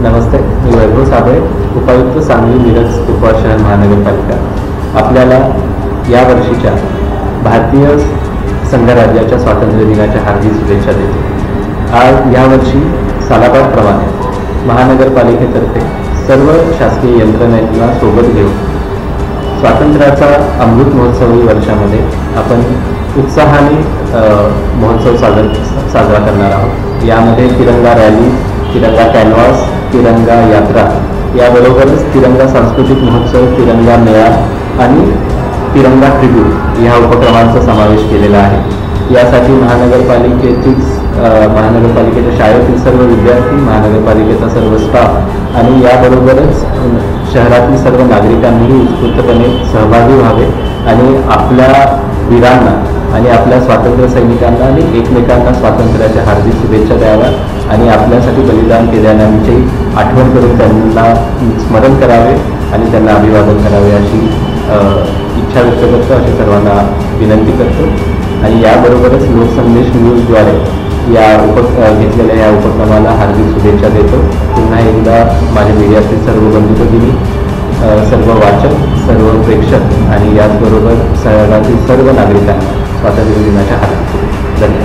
नमस्ते, मी वैभव साबळे, उपायुक्त सांगली मिरज कुपवाड शहर महानगरपालिका. आपल्याला या वर्षीच्या भारतीय संघराज्याच्या स्वातंत्र्य दिनाच्या हार्दिक शुभेच्छा देतो. आज यावर्षी सालाबादप्रमाणे महानगरपालिकेतर्फे सर्व शासकीय यंत्रणेला सोबत घेऊन स्वातंत्र्याचा अमृत महोत्सवी वर्षामध्ये आपण उत्साहाने महोत्सव साजरा करणार आहोत. यामध्ये तिरंगा रॅली, तिरंगा कॅनव्हास, तिरंगा यात्रा, याबरोबरच तिरंगा सांस्कृतिक महोत्सव, तिरंगा मेळा आणि तिरंगा ट्रिब्यूट ह्या उपक्रमांचा समावेश केलेला आहे. यासाठी महानगरपालिकेच्या शाळेतील सर्व विद्यार्थी, महानगरपालिकेचा सर्व स्टाफ आणि याबरोबरच शहरातील सर्व नागरिकांनीही उत्स्फूर्तपणे सहभागी व्हावे आणि आपल्या वीरांना आणि आपल्या स्वातंत्र्य सैनिकांना आणि एकमेकांना स्वातंत्र्याच्या हार्दिक शुभेच्छा द्याव्या आणि आपल्यासाठी बलिदान केल्याची आठवण करून त्यांना स्मरण करावे आणि त्यांना अभिवादन करावे अशी इच्छा व्यक्त करतो, अशी सर्वांना विनंती करतो. आणि याबरोबरच लोकसंदेश न्यूजद्वारे घेतलेल्या या उपक्रमाला हार्दिक शुभेच्छा देतो. पुन्हा एकदा माझ्या मीडियातील सर्व बंधू भगिनी, सर्व वाचक, सर्व प्रेक्षक आणि याचबरोबर शहरातील सर्व नागरिकांना स्वातंत्र्य दिनाच्या हार्दिक शुभेच्छा. धन्यवाद.